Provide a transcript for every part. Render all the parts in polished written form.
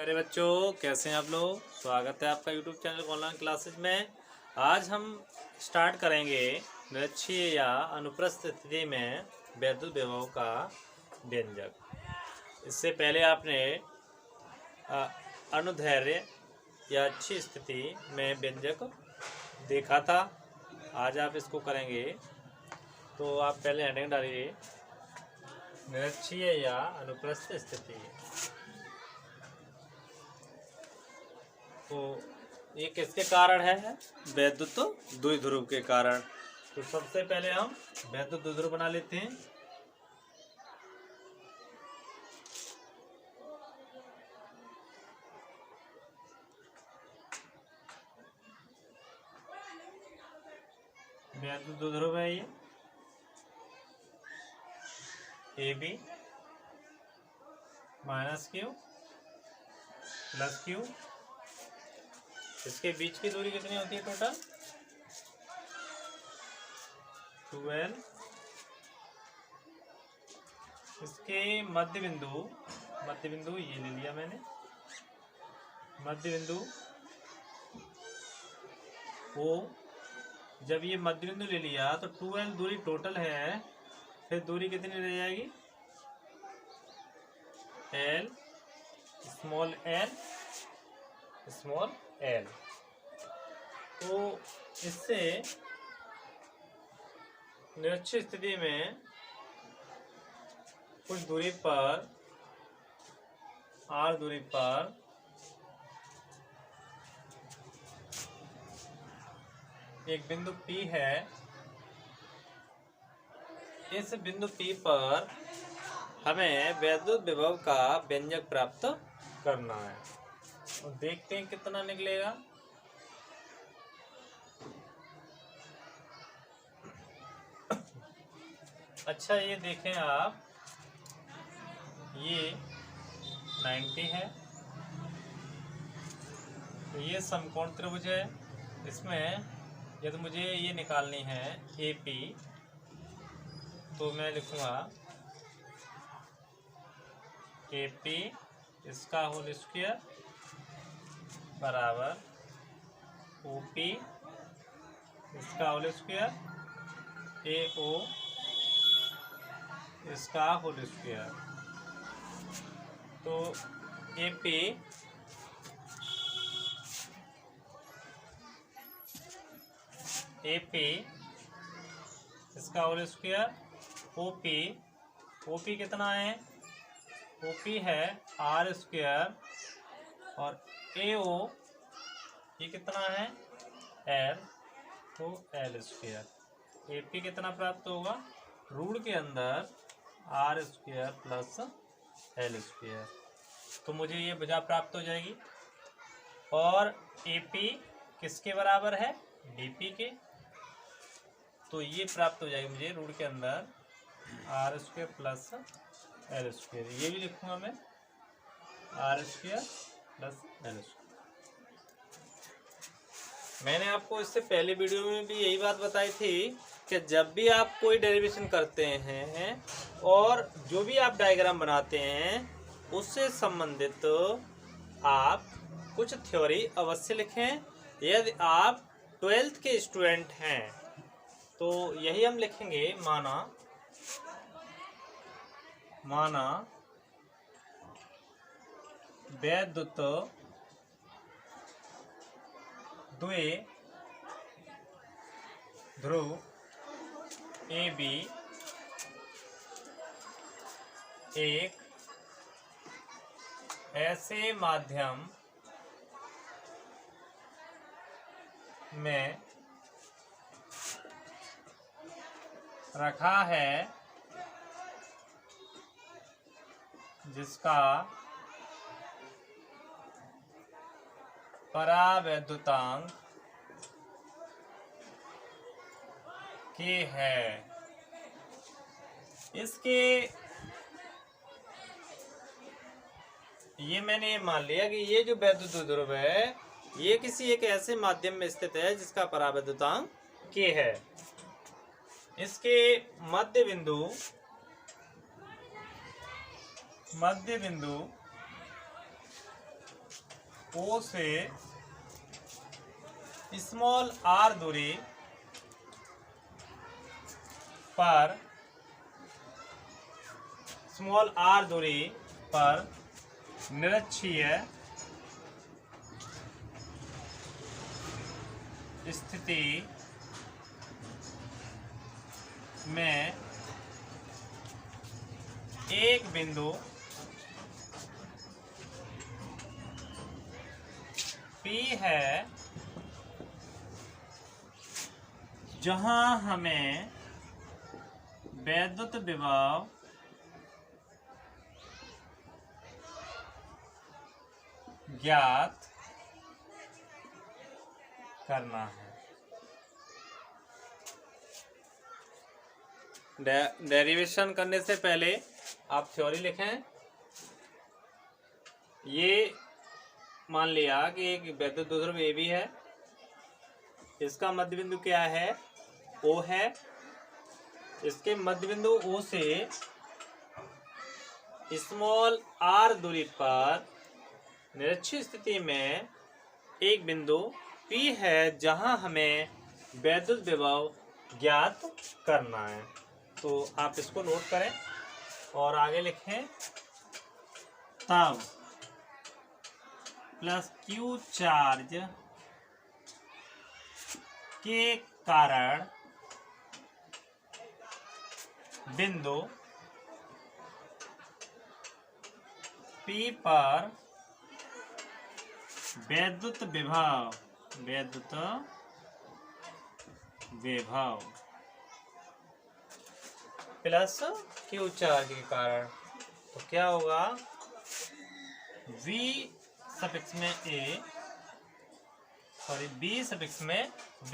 प्यारे बच्चों, कैसे हैं आप लोग। स्वागत है आपका यूट्यूब चैनल ऑनलाइन क्लासेज में। आज हम स्टार्ट करेंगे निरक्षीय या अनुप्रस्थ स्थिति में वैद्युत विभव का व्यंजक। इससे पहले आपने अनुदैर्ध्य या अच्छी स्थिति में व्यंजक देखा था। आज आप इसको करेंगे, तो आप पहले हेडिंग डालिए निरक्षीय या अनुप्रस्थ स्थिति। तो ये किसके कारण है? वैद्युत द्विध्रुव के कारण। तो सबसे पहले हम वैद्युत द्विध्रुव बना लेते हैं। वैद्युत द्विध्रुव है ये AB minus Q plus Q। इसके बीच की दूरी कितनी होती है टोटल? 12। इसके मध्य बिंदु ये ले लिया मैंने। मध्य बिंदु O, जब ये मध्य बिंदु ले लिया तो 12 दूरी टोटल है। फिर दूरी कितनी रह जाएगी? L small l। तो इससे निरक्षीय स्थिति में कुछ दूरी पर r दूरी पर एक बिंदु P है। इस बिंदु P पर हमें वैद्युत विभव का व्यंजक प्राप्त करना है। और देखते हैं कितना निकलेगा। अच्छा, ये देखें आप, ये 90 है। ये समकोण त्रिभुज है। इसमें यदि मुझे ये निकालनी है AP, तो मैं लिखूंगा AP इसका होल स्क्वायर बराबर OP इसका होल स्क्वायर AO इसका होल स्क्वायर। तो AP इसका होल स्क्वायर OP कितना है? OP है R स्क्वायर और AO ये कितना है? L, तो L स्क्वायर। AP कितना प्राप्त होगा? रूट के अंदर R square plus L square. तो मुझे ये भुजा प्राप्त हो जाएगी। और AP किसके बराबर है? DP के। तो ये प्राप्त हो जाएगी मुझे रूट के अंदर R square plus L square. ये भी लिखूंगा मैं R square plus L square. मैंने आपको इससे पहले वीडियो में भी यही बात बताई थी कि जब भी आप कोई डेरिवेशन करते हैं और जो भी आप डायग्राम बनाते हैं उससे संबंधित आप कुछ थ्योरी अवश्य लिखें। यदि आप 12th के स्टूडेंट हैं तो यही हम लिखेंगे। माना वैद्युत द्विध्रुव AB एक ऐसे माध्यम में रखा है जिसका परावैद्युतांक K है। इसके ये मैंने मान लिया कि ये जो वैद्युत द्विध्रुव है ये किसी एक ऐसे माध्यम में स्थित है जिसका परावैद्युतांक K है। इसके मध्य बिंदु ओ से स्मॉल आर दूरी पर निरक्षीय स्थिति में एक बिंदु P है जहां हमें वैद्युत विभव ज्ञात करना है। डेरिवेशन करने से पहले आप थ्योरी लिखें। ये मान लिया कि एक वैद्युत द्विध्रुव ए बी है, इसका मध्य बिंदु क्या है, ओ है। इसके मध्य बिंदु ओ से स्मॉल आर दूरी पर निरक्षीय स्थिति में एक बिंदु P है जहां हमें वैद्युत विभव ज्ञात करना है। तो आप इसको नोट करें और आगे लिखें। तब प्लस Q चार्ज के कारण बिंदु P पर वैद्युत विभव प्लस Q चार्ज के कारण, तो क्या होगा, V सफिक्स में A सॉरी B सफिक्स में B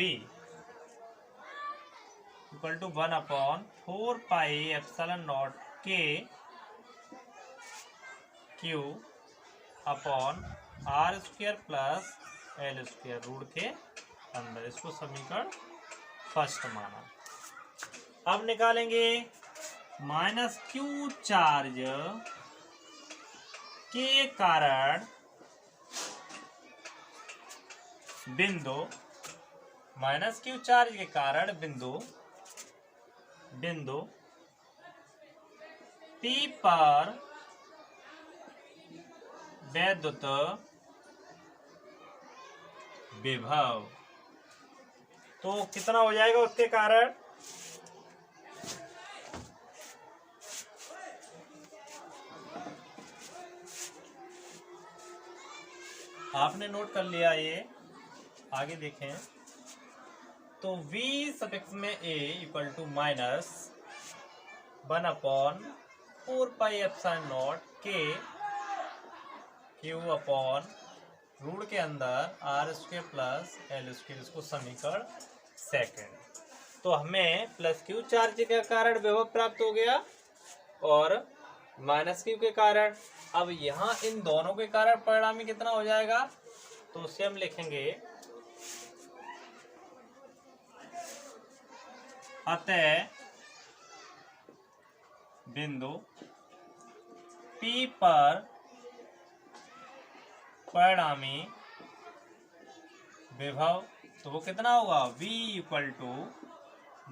equal to 1/4 pi epsilon naught K Q upon R square plus L square root के अंदर। इसको समीकरण फर्स्ट माना। अब निकालेंगे माइनस Q चार्ज के कारण बिंदु माइनस Q चार्ज के कारण बिंदु P पर वैद्युत विभव। तो कितना हो जाएगा उसके कारण, आपने नोट कर लिया। ये आगे देखें तो V सफिक्स में A equal to minus 1/4 pi epsilon naught K Q upon root के अंदर R square plus L square. इसको समीकरण सेकंड। तो हमें प्लस Q चार्ज के कारण विभव प्राप्त हो गया और माइनस Q के कारण। अब यहाँ इन दोनों के कारण परिणामी कितना हो जाएगा, तो उसे हम लिखेंगे अतः बिंदु P पर परिणामी विभव, तो वो कितना होगा, V equal to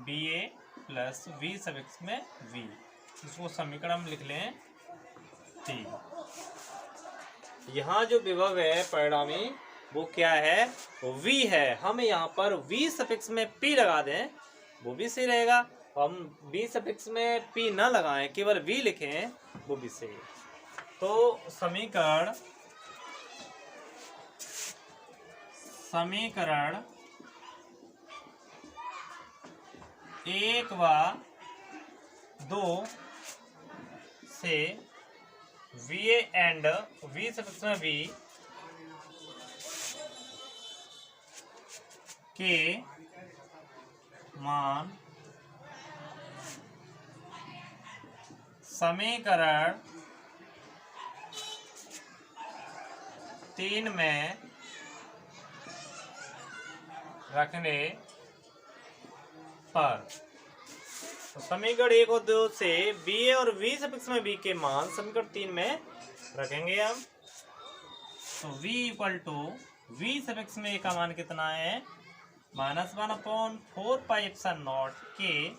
BA plus V suffix में V। इसको समीकरण हम लिख लें T। यहाँ जो विभव है परिणामी वो क्या है, वो V है। हम यहाँ पर V सफिक्स में P लगा दें वो भी सही रहेगा। हम V सफिक्स में P ना लगाएं, केवल V लिखें, वो भी सही है। तो समीकरण 1 व 2 से VA एंड V सफिक्स में V के मान समीकरण 3 में रखने पर, तो समीकरण 1 और 2 से BA और V सफिक्स में B के मान समीकरण 3 में रखेंगे हम। तो v इक्वल टू v सब x में का मान कितना है -1/4πε0 के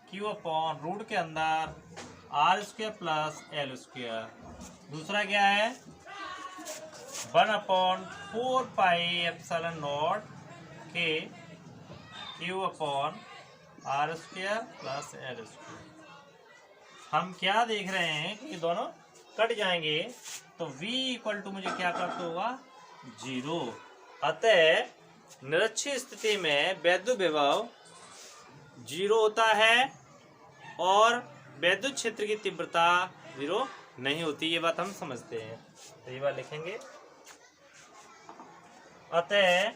q अपॉन रूट के अंदर r² प्लस l²। दूसरा क्या है 1/4πε0 के q upon r² plus l²। हम क्या देख रहे हैं कि दोनों कट जाएंगे, तो v इक्वल टू मुझे क्या प्राप्त होगा 0। अतः निरक्षीय स्थिति में वैद्युत विभव 0 होता है और वैद्युत क्षेत्र की तीव्रता 0 नहीं होती। ये बात हम समझते हैं, तो ये बात लिखेंगे। अतः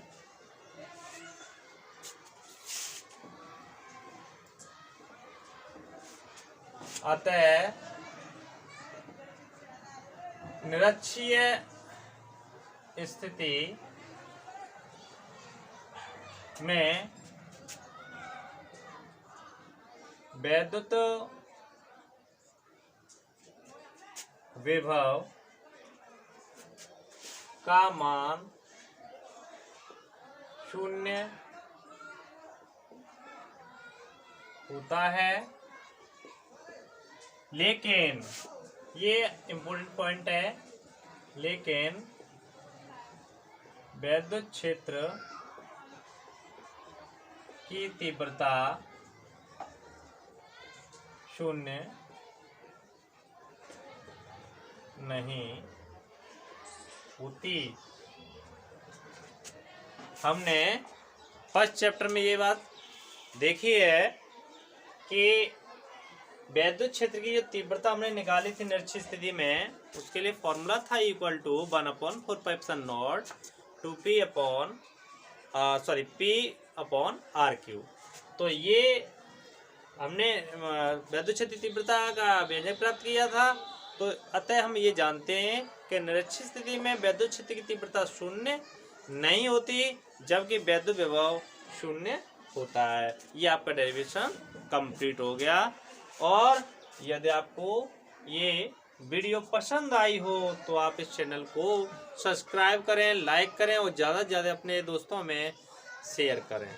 निरक्षीय स्थिति में वैद्युत विभव का मान 0 होता है, लेकिन ये इम्पोर्टेंट पॉइंट है, लेकिन वैद्युत क्षेत्र की तीव्रता 0 नहीं होती। हमने फर्स्ट चैप्टर में ये बात देखी है कि वैद्युत क्षेत्र की जो तीव्रता हमने निकाली थी निरक्षीय स्थिति में, उसके लिए फॉर्मूला था equal to 1/4πε0 two p upon r³। तो ये हमने वैद्युत क्षेत्र तीव्रता का व्यंजक प्राप्त किया था। तो अतः हम ये जानते हैं कि निरक्षीय स्थिति में वैद्युत क्षेत्र की तीव्रता 0 नहीं होती, जबकि वैद्युत विभव 0 होता है। ये आपका डेरिवेशन कंप्लीट हो गया। और यदि आपको ये वीडियो पसंद आई हो तो आप इस चैनल को सब्सक्राइब करें, लाइक करें और ज़्यादा से ज़्यादा अपने दोस्तों में शेयर करें।